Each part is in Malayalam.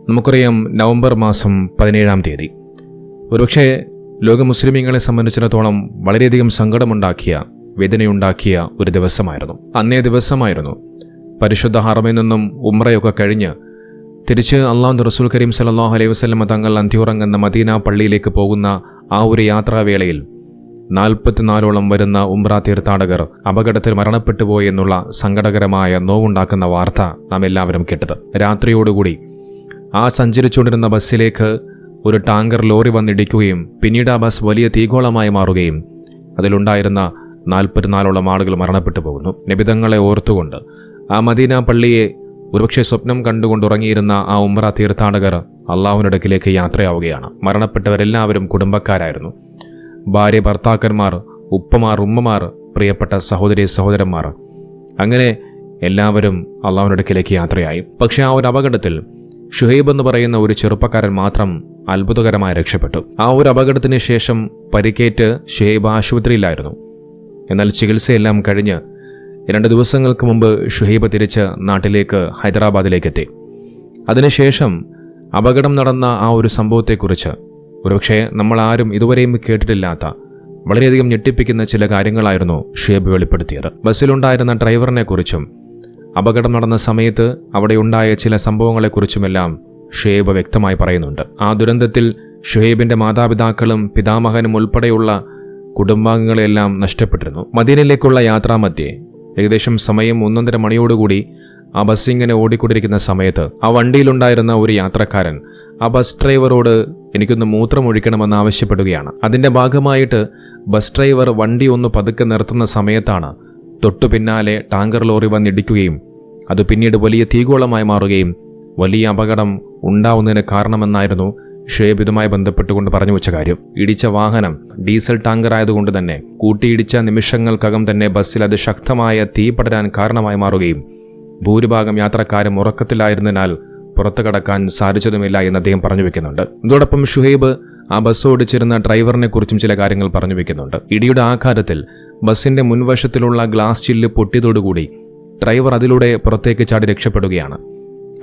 നമുക്കറിയാം നവംബർ മാസം 17-ാം തീയതി ഒരുപക്ഷെ ലോക മുസ്ലിമീങ്ങളെ സംബന്ധിച്ചിടത്തോളം വളരെയധികം സങ്കടമുണ്ടാക്കിയ, വേദനയുണ്ടാക്കിയ ഒരു ദിവസമായിരുന്നു. അന്നേ ദിവസമായിരുന്നു പരിശുദ്ധ ഹറമിൽ നിന്നും ഉംറയൊക്കെ കഴിഞ്ഞ് തിരിച്ച് അല്ലാഹുവിന്റെ റസൂൽ കരീം സല്ലല്ലാഹു അലൈഹി വസല്ലം തങ്ങൾ അന്തിയുറങ്ങുന്ന മദീന പള്ളിയിലേക്ക് പോകുന്ന ആ ഒരു യാത്രാവേളയിൽ 44ഓളം വരുന്ന ഉംറ തീർത്ഥാടകർ അപകടത്തിൽ മരണപ്പെട്ടുപോയി എന്നുള്ള സങ്കടകരമായ നോവുണ്ടാക്കുന്ന വാർത്ത നാം എല്ലാവരും കേട്ടത്. രാത്രിയോടുകൂടി ആ സഞ്ചരിച്ചുകൊണ്ടിരുന്ന ബസ്സിലേക്ക് ഒരു ടാങ്കർ ലോറി വന്നിടിക്കുകയും പിന്നീട് ആ ബസ് വലിയ തീഗോളമായി മാറുകയും അതിലുണ്ടായിരുന്ന 44ഓളം ആളുകൾ മരണപ്പെട്ടു പോകുന്നു. നബിതങ്ങളെ ഓർത്തുകൊണ്ട് ആ മദീന പള്ളിയെ ഒരുപക്ഷെ സ്വപ്നം കണ്ടുകൊണ്ടുറങ്ങിയിരുന്ന ആ ഉംറ തീർത്ഥാടകർ അള്ളാഹുവിന്റെ അടുക്കിലേക്ക് യാത്രയാവുകയാണ്. മരണപ്പെട്ടവരെല്ലാവരും കുടുംബക്കാരായിരുന്നു. ഭാര്യ, ഭർത്താക്കന്മാർ, ഉപ്പമാർ, ഉമ്മമാർ, പ്രിയപ്പെട്ട സഹോദരി സഹോദരന്മാർ, അങ്ങനെ എല്ലാവരും അള്ളാഹുവിന്റെ അടുക്കിലേക്ക് യാത്രയായി. പക്ഷെ ആ ഒരു അപകടത്തിൽ ഷുഹൈബ് എന്ന് പറയുന്ന ഒരു ചെറുപ്പക്കാരൻ മാത്രം അത്ഭുതകരമായി രക്ഷപ്പെട്ടു. ആ ഒരു അപകടത്തിന് ശേഷം പരിക്കേറ്റ് ഷുഹൈബ് ആശുപത്രിയിലായിരുന്നു. എന്നാൽ ചികിത്സയെല്ലാം കഴിഞ്ഞ് 2 ദിവസങ്ങൾക്ക് മുമ്പ് ഷുഹൈബ് തിരിച്ച് നാട്ടിലേക്ക് ഹൈദരാബാദിലേക്ക് എത്തി. അതിനുശേഷം അപകടം നടന്ന ആ ഒരു സംഭവത്തെക്കുറിച്ച് ഒരുപക്ഷെ നമ്മൾ ആരും ഇതുവരെയും കേട്ടിട്ടില്ലാത്ത വളരെയധികം ഞെട്ടിപ്പിക്കുന്ന ചില കാര്യങ്ങളായിരുന്നു ഷുഹൈബ് വെളിപ്പെടുത്തിയത്. ബസ്സിലുണ്ടായിരുന്ന ഡ്രൈവറിനെക്കുറിച്ചും അപകടം നടന്ന സമയത്ത് അവിടെ ഉണ്ടായ ചില സംഭവങ്ങളെക്കുറിച്ചുമെല്ലാം ഷുഹൈബ് വ്യക്തമായി പറയുന്നുണ്ട്. ആ ദുരന്തത്തിൽ ഷുഹൈബിന്റെ മാതാപിതാക്കളും പിതാമഹനും ഉൾപ്പെടെയുള്ള കുടുംബാംഗങ്ങളെല്ലാം നഷ്ടപ്പെട്ടിരുന്നു. മദീനയിലേക്കുള്ള യാത്രാമധ്യേ ഏകദേശം സമയം 1.5 മണിയോടുകൂടി ആ ബസ് ഇങ്ങനെ ഓടിക്കൊണ്ടിരിക്കുന്ന സമയത്ത് ആ വണ്ടിയിലുണ്ടായിരുന്ന ഒരു യാത്രക്കാരൻ ആ ബസ് ഡ്രൈവറോട് എനിക്കൊന്ന് മൂത്രമൊഴിക്കണമെന്ന് ആവശ്യപ്പെടുകയാണ്. അതിന്റെ ഭാഗമായിട്ട് ബസ് ഡ്രൈവർ വണ്ടി ഒന്ന് പതുക്കെ നിർത്തുന്ന സമയത്താണ് തൊട്ടു പിന്നാലെ ടാങ്കർ ലോറി വന്നിടിക്കുകയും അത് പിന്നീട് വലിയ തീഗോളമായി മാറുകയും വലിയ അപകടം ഉണ്ടാവുന്നതിന് കാരണമെന്നായിരുന്നു ഷുഹൈബ് ഇതുമായി ബന്ധപ്പെട്ടുകൊണ്ട് പറഞ്ഞു വെച്ച കാര്യം. ഇടിച്ച വാഹനം ഡീസൽ ടാങ്കർ ആയതുകൊണ്ട് തന്നെ കൂട്ടിയിടിച്ച നിമിഷങ്ങൾക്കകം തന്നെ ബസ്സിൽ അത് ശക്തമായ തീ പടരാൻ കാരണമായി മാറുകയും ഭൂരിഭാഗം യാത്രക്കാരും ഉറക്കത്തിലായിരുന്നതിനാൽ പുറത്തു കടക്കാൻ സാധിച്ചതുമില്ല എന്ന് അദ്ദേഹം പറഞ്ഞു വെക്കുന്നുണ്ട്. ഇതോടൊപ്പം ഷുഹൈബ് ആ ബസ് ഓടിച്ചിരുന്ന ഡ്രൈവറിനെ കുറിച്ചും ചില കാര്യങ്ങൾ പറഞ്ഞു വെക്കുന്നുണ്ട്. ഇടിയുടെ ആഘാതത്തിൽ ബസ്സിന്റെ മുൻവശത്തിലുള്ള ഗ്ലാസ് ചില്ല് പൊട്ടിയതോടുകൂടി ഡ്രൈവർ അതിലൂടെ പുറത്തേക്ക് ചാടി രക്ഷപ്പെടുകയാണ്.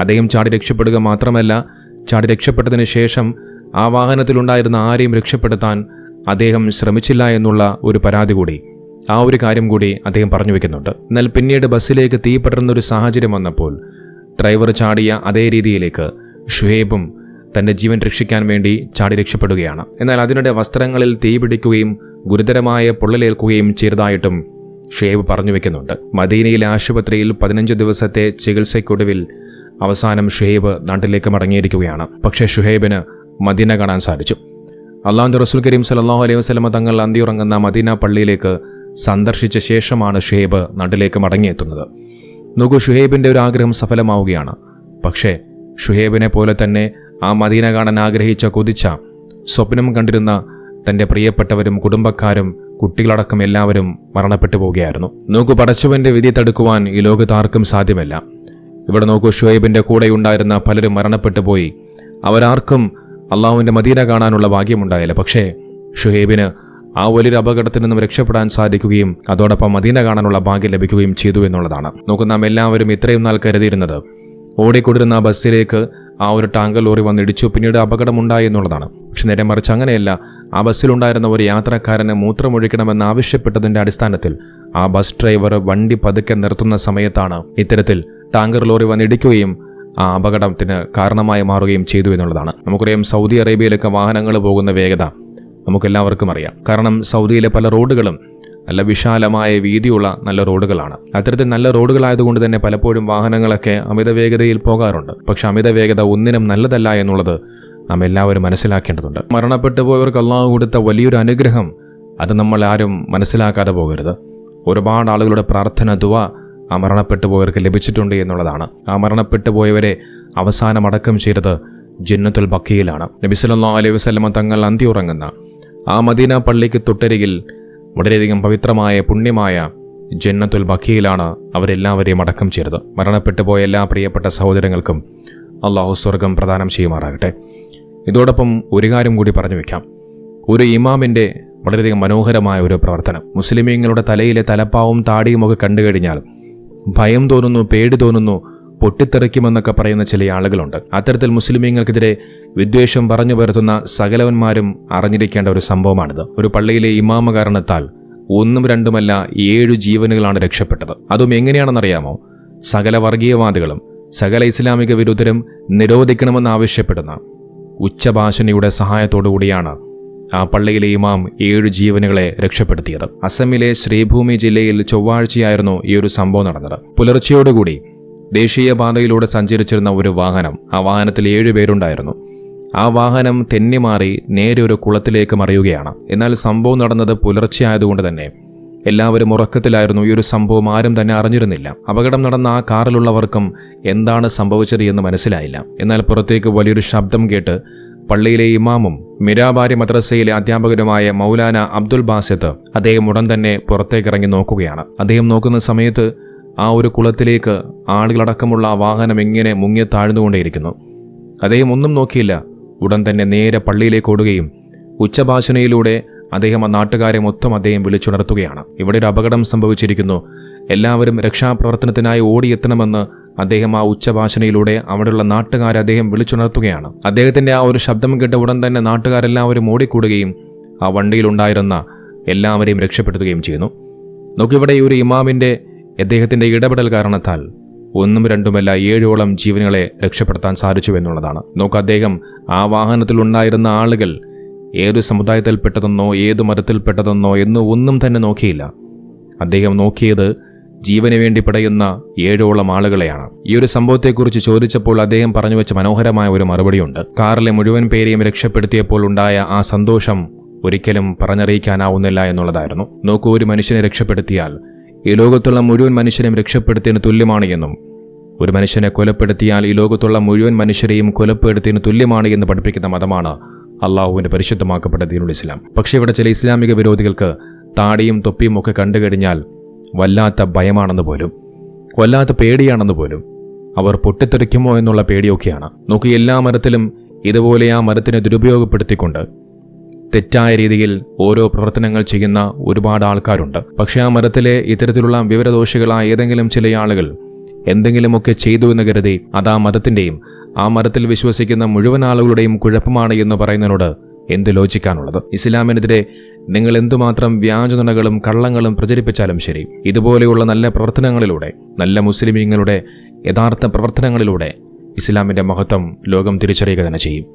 അദ്ദേഹം ചാടി രക്ഷപ്പെടുക മാത്രമല്ല, ചാടി രക്ഷപ്പെട്ടതിന് ശേഷം ആ വാഹനത്തിലുണ്ടായിരുന്ന ആരെയും രക്ഷപ്പെടുത്താൻ അദ്ദേഹം ശ്രമിച്ചില്ല എന്നുള്ള ഒരു പരാതി കൂടി, ആ ഒരു കാര്യം കൂടി അദ്ദേഹം പറഞ്ഞു വെക്കുന്നുണ്ട്. എന്നാൽ പിന്നീട് ബസ്സിലേക്ക് തീ പടരുന്നൊരു സാഹചര്യം വന്നപ്പോൾ ഡ്രൈവർ ചാടിയ അതേ രീതിയിലേക്ക് ഷുഹൈബും തന്റെ ജീവൻ രക്ഷിക്കാൻ വേണ്ടി ചാടി രക്ഷപ്പെടുകയാണ്. എന്നാൽ അതിനിടെ വസ്ത്രങ്ങളിൽ തീ പിടിക്കുകയും ഗുരുതരമായ പൊള്ളലേൽക്കുകയും ചെയ്തതായിട്ടും ഷുഹൈബ് പറഞ്ഞു വെക്കുന്നുണ്ട്. മദീനയിലെ ആശുപത്രിയിൽ 15 ദിവസത്തെ ചികിത്സയ്ക്കൊടുവിൽ അവസാനം ഷുഹൈബ് നാട്ടിലേക്ക് മടങ്ങിയിരിക്കുകയാണ്. പക്ഷേ ഷുഹൈബിന് മദീന കാണാൻ സാധിച്ചു. അല്ലാഹുവിന്റെ റസൂൽ കരീം സല്ലല്ലാഹു അലൈഹി വസല്ലം തങ്ങൾ അന്തിയുറങ്ങുന്ന മദീന പള്ളിയിലേക്ക് സന്ദർശിച്ച ശേഷമാണ് ഷുഹൈബ് നാട്ടിലേക്ക് മടങ്ങിയെത്തുന്നത്. നോക്കൂ, ഷുഹൈബിന്റെ ഒരു ആഗ്രഹം സഫലമാവുകയാണ്. പക്ഷേ ഷുഹൈബിനെ പോലെ തന്നെ ആ മദീന കാണാൻ ആഗ്രഹിച്ച, കൊതിച്ച, സ്വപ്നം കണ്ടിരുന്ന തന്റെ പ്രിയപ്പെട്ടവരും കുടുംബക്കാരും കുട്ടികളടക്കം എല്ലാവരും മരണപ്പെട്ടു പോവുകയായിരുന്നു. നോക്കൂ, പടച്ചവന്റെ വിധി തടുക്കുവാൻ ഈ ലോകത്ത് ആർക്കും സാധ്യമല്ല. ഇവിടെ നോക്കൂ, ഷുഹൈബിന്റെ കൂടെ ഉണ്ടായിരുന്ന പലരും മരണപ്പെട്ടു പോയി. അവരാർക്കും അള്ളാഹുവിന്റെ മദീന കാണാനുള്ള ഭാഗ്യമുണ്ടായില്ല. പക്ഷേ ഷുഹൈബിന് ആ വലിയൊരു അപകടത്തിൽ നിന്നും രക്ഷപ്പെടാൻ സാധിക്കുകയും അതോടൊപ്പം മദീന കാണാനുള്ള ഭാഗ്യം ലഭിക്കുകയും ചെയ്തു എന്നുള്ളതാണ്. നോക്കൂ, നാം എല്ലാവരും ഇത്രയും നാൾ കരുതിയിരുന്നത് ഓടിക്കൊണ്ടിരുന്ന ആ ബസ്സിലേക്ക് ആ ഒരു ടാങ്കർ ലോറി വന്നിടിച്ചു, പിന്നീട് അപകടമുണ്ടായി എന്നുള്ളതാണ്. പക്ഷെ നേരെ മറിച്ച് അങ്ങനെയല്ല. ആ ബസ്സിലുണ്ടായിരുന്ന ഒരു യാത്രക്കാരന് മൂത്രമൊഴിക്കണമെന്ന് ആവശ്യപ്പെട്ടതിന്റെ അടിസ്ഥാനത്തിൽ ആ ബസ് ഡ്രൈവർ വണ്ടി പതുക്കെ നിർത്തുന്ന സമയത്താണ് ഇത്തരത്തിൽ ടാങ്കർ ലോറി വന്നിടിക്കുകയും ആ അപകടത്തിന് കാരണമായി മാറുകയും ചെയ്തു എന്നുള്ളതാണ്. നമുക്കറിയാം, സൗദി അറേബ്യയിലൊക്കെ വാഹനങ്ങൾ പോകുന്ന വേഗത നമുക്കെല്ലാവർക്കും അറിയാം. കാരണം സൗദിയിലെ പല റോഡുകളും നല്ല വിശാലമായ വീതിയുള്ള നല്ല റോഡുകളാണ്. അത്തരത്തിൽ നല്ല റോഡുകളായതുകൊണ്ട് തന്നെ പലപ്പോഴും വാഹനങ്ങളൊക്കെ അമിത വേഗതയിൽ പോകാറുണ്ട്. പക്ഷെ അമിത വേഗത ഒന്നിനും നല്ലതല്ല എന്നുള്ളത് നാം എല്ലാവരും മനസ്സിലാക്കേണ്ടതുണ്ട്. മരണപ്പെട്ടു പോയവർക്ക് അല്ലാഹു കൊടുത്ത വലിയൊരു അനുഗ്രഹം അത് നമ്മൾ ആരും മനസ്സിലാക്കാതെ പോകരുത്. ഒരുപാട് ആളുകളുടെ പ്രാർത്ഥന, ദുആ ആ മരണപ്പെട്ടു പോയവർക്ക് ലഭിച്ചിട്ടുണ്ട് എന്നുള്ളതാണ്. ആ മരണപ്പെട്ടു പോയവരെ അവസാനം അടക്കം ചെയ്തത് ജന്നത്തുൽ ബഖീലാണ്. നബി സല്ലല്ലാഹു അലൈഹി വസല്ലം തങ്ങൾ അന്തിയുറങ്ങുന്ന ആ മദീന പള്ളിക്ക് തൊട്ടരികിൽ വളരെയധികം പവിത്രമായ പുണ്യമായ ജന്നത്തുൽ ബഖീലാണ് അവരെല്ലാവരെയും അടക്കം ചെയ്തത്. മരണപ്പെട്ടു പോയ എല്ലാ പ്രിയപ്പെട്ട സഹോദരങ്ങൾക്കും അല്ലാഹു സ്വർഗം പ്രദാനം ചെയ്യുമാറാകട്ടെ. ഇതോടൊപ്പം ഒരു കാര്യം കൂടി പറഞ്ഞു വെക്കാം. ഒരു ഇമാമിൻ്റെ വളരെയധികം മനോഹരമായ ഒരു പ്രവർത്തനം. മുസ്ലിമീങ്ങളുടെ തലയിലെ തലപ്പാവും താടിയും ഒക്കെ കണ്ടു കഴിഞ്ഞാൽ ഭയം തോന്നുന്നു, പേടി തോന്നുന്നു, പൊട്ടിത്തെറിക്കുമെന്നൊക്കെ പറയുന്ന ചില ആളുകളുണ്ട്. അത്തരത്തിൽ മുസ്ലിമീങ്ങൾക്കെതിരെ വിദ്വേഷം പറഞ്ഞു പരത്തുന്ന സകലവന്മാരും അറിഞ്ഞിരിക്കേണ്ട ഒരു സംഭവമാണിത്. ഒരു പള്ളിയിലെ ഇമാമ കാരണത്താൽ 1 2 7 ജീവനുകളാണ് രക്ഷപ്പെട്ടത്. അതും എങ്ങനെയാണെന്നറിയാമോ? സകല വർഗീയവാദികളും സകല ഇസ്ലാമിക വിരുദ്ധരും നിരോധിക്കണമെന്ന് ആവശ്യപ്പെടുന്ന ഉച്ചഭാഷണിയുടെ സഹായത്തോടുകൂടിയാണ് ആ പള്ളിയിലെ ഇമാം 7 ജീവനുകളെ രക്ഷപ്പെടുത്തിയത്. അസമിലെ ശ്രീഭൂമി ജില്ലയിൽ ചൊവ്വാഴ്ചയായിരുന്നു ഈ ഒരു സംഭവം നടന്നത്. പുലർച്ചയോടുകൂടി ദേശീയപാതയിലൂടെ സഞ്ചരിച്ചിരുന്ന ഒരു വാഹനം, ആ വാഹനത്തിൽ 7 പേരുണ്ടായിരുന്നു. ആ വാഹനം തെന്നിമാറി നേരെ ഒരു കുളത്തിലേക്ക് മറിയുകയാണ്. എന്നാൽ സംഭവം നടന്നത് പുലർച്ചെ ആയതുകൊണ്ട് തന്നെ എല്ലാവരും ഉറക്കത്തിലായിരുന്നു. ഈ ഒരു സംഭവം ആരും തന്നെ അറിഞ്ഞിരുന്നില്ല. അപകടം നടന്ന ആ കാറിലുള്ളവർക്കും എന്താണ് സംഭവിച്ചത് എന്ന് മനസ്സിലായില്ല. എന്നാൽ പുറത്തേക്ക് വലിയൊരു ശബ്ദം കേട്ട് പള്ളിയിലെ ഇമാമും മിരാബാരി മദ്രസയിലെ അധ്യാപകനുമായ മൗലാന അബ്ദുൽ ബാസിത്ത് അദ്ദേഹം ഉടൻ തന്നെ പുറത്തേക്കിറങ്ങി നോക്കുകയാണ്. അദ്ദേഹം നോക്കുന്ന സമയത്ത് ആ ഒരു കുളത്തിലേക്ക് ആളുകളടക്കമുള്ള ആ വാഹനം എങ്ങനെ മുങ്ങി താഴ്ന്നുകൊണ്ടേയിരിക്കുന്നു. അദ്ദേഹം ഒന്നും നോക്കിയില്ല. ഉടൻ തന്നെ നേരെ പള്ളിയിലേക്ക് ഓടുകയും ഉച്ചഭാഷണയിലൂടെ അദ്ദേഹം ആ നാട്ടുകാരെ മൊത്തം അദ്ദേഹം വിളിച്ചുണർത്തുകയാണ്. ഇവിടെ ഒരു അപകടം സംഭവിച്ചിരിക്കുന്നു, എല്ലാവരും രക്ഷാപ്രവർത്തനത്തിനായി ഓടിയെത്തണമെന്ന് അദ്ദേഹം ആ ഉച്ചഭാഷണയിലൂടെ അവിടെയുള്ള നാട്ടുകാരെ അദ്ദേഹം വിളിച്ചുണർത്തുകയാണ്. അദ്ദേഹത്തിന്റെ ആ ഒരു ശബ്ദം കേട്ട ഉടൻ തന്നെ നാട്ടുകാരെല്ലാവരും ഓടിക്കൂടുകയും ആ വണ്ടിയിലുണ്ടായിരുന്ന എല്ലാവരെയും രക്ഷപ്പെടുത്തുകയും ചെയ്യുന്നു. നോക്കിവിടെ ഈ ഒരു ഇമാമിന്റെ അദ്ദേഹത്തിന്റെ ഇടപെടൽ കാരണത്താൽ 1 2 7 ജീവനുകളെ രക്ഷപ്പെടുത്താൻ സാധിച്ചു എന്നുള്ളതാണ്. നോക്ക്, അദ്ദേഹം ആ വാഹനത്തിലുണ്ടായിരുന്ന ആളുകൾ ഏതു സമുദായത്തിൽപ്പെട്ടതെന്നോ ഏതു മതത്തിൽപ്പെട്ടതെന്നോ എന്ന് ഒന്നും തന്നെ നോക്കിയില്ല. അദ്ദേഹം നോക്കിയത് ജീവന് വേണ്ടി പടയുന്ന 7 ആളുകളെയാണ്. ഈ ഒരു സംഭവത്തെക്കുറിച്ച് ചോദിച്ചപ്പോൾ അദ്ദേഹം പറഞ്ഞു വെച്ച മനോഹരമായ ഒരു മറുപടിയുണ്ട്. കാറിലെ മുഴുവൻ പേരെയും രക്ഷപ്പെടുത്തിയപ്പോൾ ഉണ്ടായ ആ സന്തോഷം ഒരിക്കലും പറഞ്ഞറിയിക്കാനാവുന്നില്ല എന്നുള്ളതായിരുന്നു. നോക്കൂ, ഒരു മനുഷ്യനെ രക്ഷപ്പെടുത്തിയാൽ ഈ ലോകത്തുള്ള മുഴുവൻ മനുഷ്യരെയും രക്ഷപ്പെടുത്തിയതിന് തുല്യമാണ് എന്നും, ഒരു മനുഷ്യനെ കൊലപ്പെടുത്തിയാൽ ഈ ലോകത്തുള്ള മുഴുവൻ മനുഷ്യരെയും കൊലപ്പെടുത്തിയതിന് തുല്യമാണ് എന്ന് പഠിപ്പിക്കുന്ന മതമാണ് അള്ളാഹുവിന്റെ പരിശുദ്ധമാക്കപ്പെട്ട ദീനുൽ ഇസ്ലാം. പക്ഷേ ഇവിടെ ചില ഇസ്ലാമിക വിരോധികൾക്ക് താടിയും തൊപ്പിയും ഒക്കെ കണ്ടു കഴിഞ്ഞാൽ വല്ലാത്ത ഭയമാണെന്ന് പോലും, വല്ലാത്ത പേടിയാണെന്ന് പോലും. അവർ പൊട്ടിത്തെറിക്കുമോ എന്നുള്ള പേടിയൊക്കെയാണ്. നോക്കി, എല്ലാ മതത്തിലും ഇതുപോലെ ആ മതത്തിനെ ദുരുപയോഗപ്പെടുത്തിക്കൊണ്ട് തെറ്റായ രീതിയിൽ ഓരോ പ്രവർത്തനങ്ങൾ ചെയ്യുന്ന ഒരുപാട് ആൾക്കാരുണ്ട്. പക്ഷേ ആ മതത്തിലെ ഇത്തരത്തിലുള്ള വിവരദോഷികളായ ഏതെങ്കിലും ചില ആളുകൾ എന്തെങ്കിലുമൊക്കെ ചെയ്തു എന്ന് കരുതി അത് ആ മതത്തിൻ്റെയും ആ മതത്തിൽ വിശ്വസിക്കുന്ന മുഴുവൻ ആളുകളുടെയും കുഴപ്പമാണ് എന്ന് പറയുന്നതിനോട് എന്ത് ലോചിക്കാനുള്ളത്? ഇസ്ലാമിനെതിരെ നിങ്ങൾ എന്തുമാത്രം വ്യാജനുണകളും കള്ളങ്ങളും പ്രചരിപ്പിച്ചാലും ശരി, ഇതുപോലെയുള്ള നല്ല പ്രവർത്തനങ്ങളിലൂടെ, നല്ല മുസ്ലിമീങ്ങളുടെ യഥാർത്ഥ പ്രവർത്തനങ്ങളിലൂടെ ഇസ്ലാമിൻ്റെ മഹത്വം ലോകം തിരിച്ചറിയുക തന്നെ ചെയ്യും.